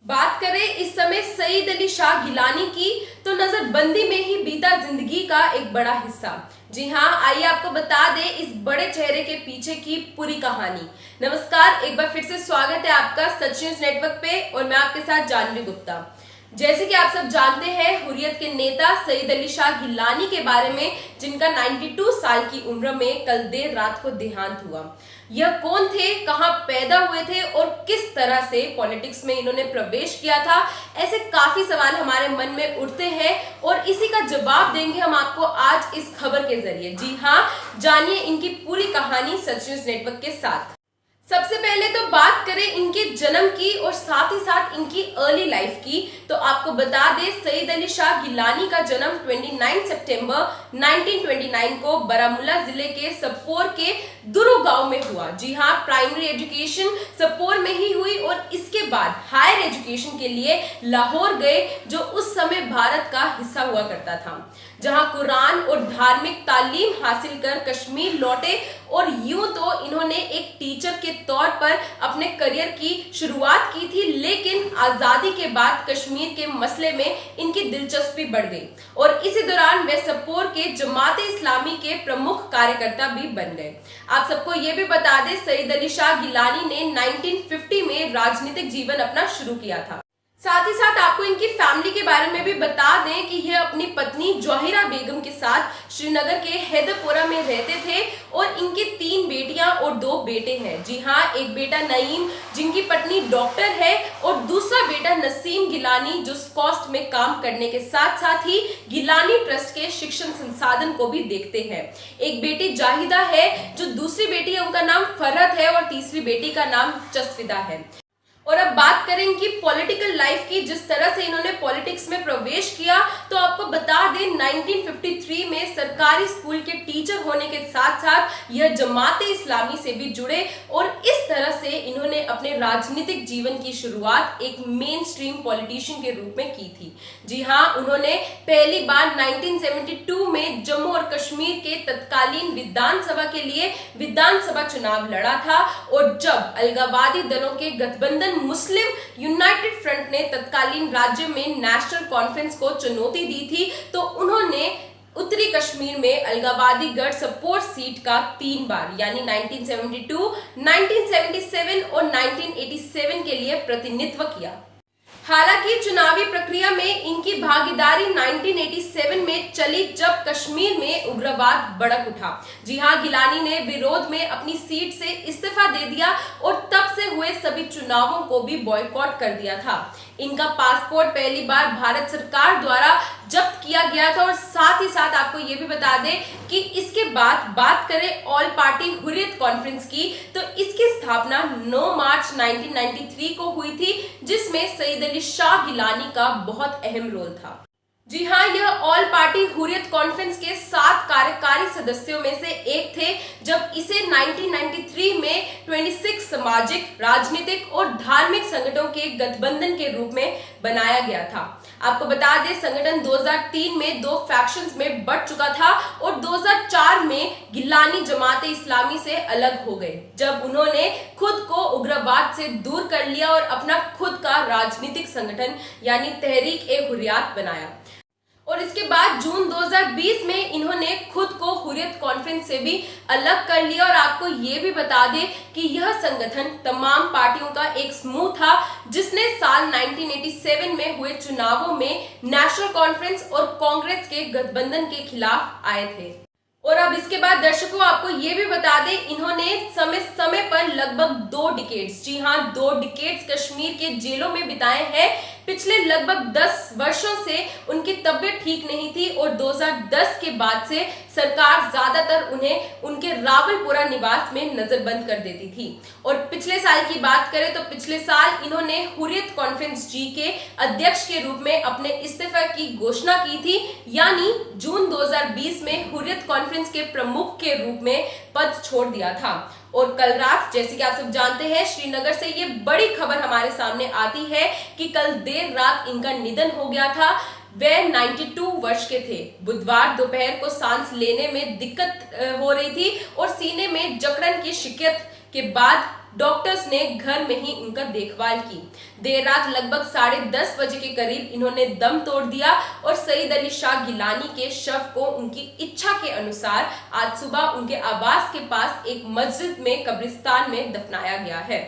बात करें इस समय सईद अली शाह गिलानी की तो नजरबंदी में ही बीता जिंदगी का एक बड़ा हिस्सा। जी हाँ, आइए आपको बता दें इस बड़े चेहरे के पीछे की पूरी कहानी। नमस्कार, एक बार फिर से स्वागत है आपका सच न्यूज नेटवर्क पे और मैं आपके साथ जानवी गुप्ता। जैसे कि आप सब जानते हैं, हुर्रियत के नेता सईद अली शाह गिलानी के बारे में, जिनका 92 साल की उम्र में कल देर रात को देहांत हुआ। यह कौन थे, कहां पैदा हुए थे और किस तरह से पॉलिटिक्स में इन्होंने प्रवेश किया था, ऐसे काफी सवाल हमारे मन में उठते हैं और इसी का जवाब देंगे हम आपको आज इस खबर के जरिए। जी हाँ, जानिए इनकी पूरी कहानी सच न्यूज नेटवर्क के साथ। सबसे पहले तो बात करें इनके जन्म की और साथ ही साथ इनकी अर्ली लाइफ की, तो आपको बता दें सईद अली शाह गिलानी का जन्म 29 सितंबर 1929 को बारामूला जिले के सपोर के दुरु गांव में हुआ। जी हाँ, प्राइमरी एजुकेशन सपोर में ही हुई और इसके बाद हायर एजुकेशन के लिए लाहौर गए, जो उस समय भारत का हिस्सा हुआ करता था, जहां कुरान और धार्मिक तालीम हासिल कर कश्मीर लौटे और यूं तो इन्होंने एक टीचर के तौर पर अपने करियर की शुरुआत की थी, लेकिन आजादी के बाद कश्मीर के मसले में इनकी दिलचस्पी बढ़ गई और इसी दौरान वे सपोर के जमाते इस्लामी के प्रमुख कार्यकर्ता भी बन गए। आप सबको ये भी बता दें सईद अली शाह गिलानी ने 1950 में राजनीतिक जीवन अपना शुरू किया था। साथ ही साथ आपको इनकी फैमिली के बारे में भी बता दें कि यह अपनी पत्नी जौहिरा बेगम के साथ श्रीनगर के हैदरपुरा में रहते थे और इनकी 3 बेटियां और 2 बेटे हैं। जी हाँ, एक बेटा नईम जिनकी पत्नी डॉक्टर है और दूसरा बेटा नसीम गिलानी जो स्कॉस्ट में काम करने के साथ साथ ही गिलानी ट्रस्ट के शिक्षण संसाधन को भी देखते हैं। एक बेटी जाहिदा है, जो दूसरी बेटी है उनका नाम फरहत है और तीसरी बेटी का नाम चस्फिदा है। और अब बात करें इनकी पॉलिटिकल लाइफ की, जिस तरह से इन्होंने पॉलिटिक्स में प्रवेश किया, तो आपको बता दें 1953 में सरकारी स्कूल के टीचर होने के साथ साथ यह जमाते इस्लामी से भी जुड़े और इस तरह से इन्होंने अपने राजनीतिक जीवन की शुरुआत एक मेन स्ट्रीम पॉलिटिशियन के रूप में की थी। जी हाँ, उन्होंने पहली बार 1972 में जम्मू और कश्मीर के तत्कालीन विधानसभा के लिए विधानसभा चुनाव लड़ा था और जब अलगाववादी दलों के गठबंधन मुस्लिम यूनाइटेड फ्रंट ने तत्कालीन राज्य में नेशनल कॉन्फ्रेंस को चुनौती दी थी, तो उन्होंने उत्तरी कश्मीर में अलगाववादी गढ़ सपोर्ट सीट का 3 बार यानी 1972, 1977 और 1987 के लिए प्रतिनिधित्व किया। हालांकि चुनावी प्रक्रिया में इनकी भागीदारी 1987 में चली, जब कश्मीर में उग्रवाद भड़क उठा। जी हां, गिलानी ने विरोध में अपनी सीट से इस्तीफा दे दिया और तब से हुए सभी चुनावों को भी बॉयकॉट कर दिया था। इनका पासपोर्ट पहली बार भारत सरकार द्वारा जब्त किया गया था और साथ ही साथ आपको ये भी बता दें कि इसके बाद बात करें ऑल पार्टी हुर्रियत कॉन्फ्रेंस की, तो इसकी स्थापना 9 मार्च 1993 को हुई थी, जिसमें सईद अली शाह गिलानी का बहुत अहम रोल था। जी हाँ, यह ऑल पार्टी हुर्रियत कॉन्फ्रेंस के 7 कार्यकारी सदस्यों में से एक थे, जब इसे 1993 में 26 सामाजिक, राजनीतिक और धार्मिक संगठनों के गठबंधन के रूप में बनाया गया था। आपको बता दें संगठन 2003 में 2 फैक्शंस में बढ़ चुका था और 2004 में गिलानी जमाते इस्लामी से अलग हो गए, जब उन्होंने खुद को उग्रवाद से दूर कर लिया और अपना खुद का राजनीतिक संगठन यानी तहरीक-ए-हुर्रियत बनाया। और इसके बाद जून 2020 में इन्होंने खुद को हुर्रियत कॉन्फ्रेंस से भी अलग कर लिया और आपको ये भी बता दें कि यह संगठन तमाम पार्टियों का एक समूह था, जिसने साल 1987 में हुए चुनावों में नेशनल कॉन्फ्रेंस और कांग्रेस के गठबंधन के खिलाफ आए थे। और अब इसके बाद दर्शकों आपको ये भी बता दें, इन्होंने समय समय पर लगभग 2 डिकेड्स, जी हाँ 2 डिकेड्स कश्मीर के जेलों में बिताए हैं। पिछले लगभग 10 वर्षों से उनकी तबीयत ठीक नहीं थी और 2010 के बाद से सरकार ज्यादातर उन्हें उनके रावलपुरा निवास में नजरबंद कर देती थी। और पिछले साल की बात करें तो पिछले साल इन्होंने हुर्रियत कॉन्फ्रेंस जी के अध्यक्ष के रूप में अपने इस्तीफा की घोषणा की थी, यानी जून 2020 में हुर्रियत कॉन्फ्रेंस के प्रमुख के रूप में पद छोड़ दिया था। और कल रात, जैसे कि आप सब जानते हैं, श्रीनगर से ये बड़ी खबर हमारे सामने आती है कि कल देर रात इनका निधन हो गया था। वे 92 वर्ष के थे। बुधवार दोपहर को सांस लेने में दिक्कत हो रही थी और सीने में जकड़न की शिकायत के बाद डॉक्टर्स ने घर में ही उनका देखभाल की। देर रात लगभग 10:30 बजे के करीब इन्होंने दम तोड़ दिया और सईद अली शाह गिलानी के शव को उनकी इच्छा के अनुसार आज सुबह उनके आवास के पास एक मस्जिद में कब्रिस्तान में दफनाया गया है।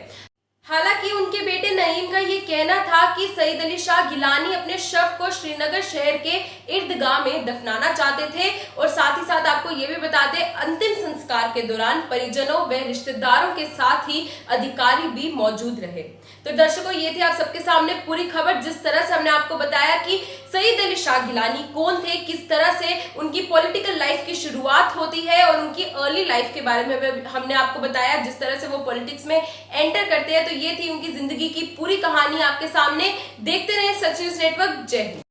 हालांकि उनके बेटे नईम का ये कहना था कि सईद अली शाह गिलानी अपने शव को श्रीनगर शहर के इर्दगाह में दफनाना चाहते थे और साथ ही साथ आपको ये भी बता दें, अंतिम संस्कार के दौरान परिजनों व रिश्तेदारों के साथ ही अधिकारी भी मौजूद रहे। तो दर्शकों, ये थी आप सबके सामने पूरी खबर। जिस तरह से हमने आपको बताया कि सईद अली शाह गिलानी कौन थे, किस तरह से उनकी पॉलिटिकल लाइफ की शुरुआत होती है और उनकी अर्ली लाइफ के बारे में हमने आपको बताया, जिस तरह से वो पॉलिटिक्स में एंटर करते हैं। तो ये थी उनकी जिंदगी की पूरी कहानी आपके सामने। देखते रहे सच न्यूज नेटवर्क। जय हिंद।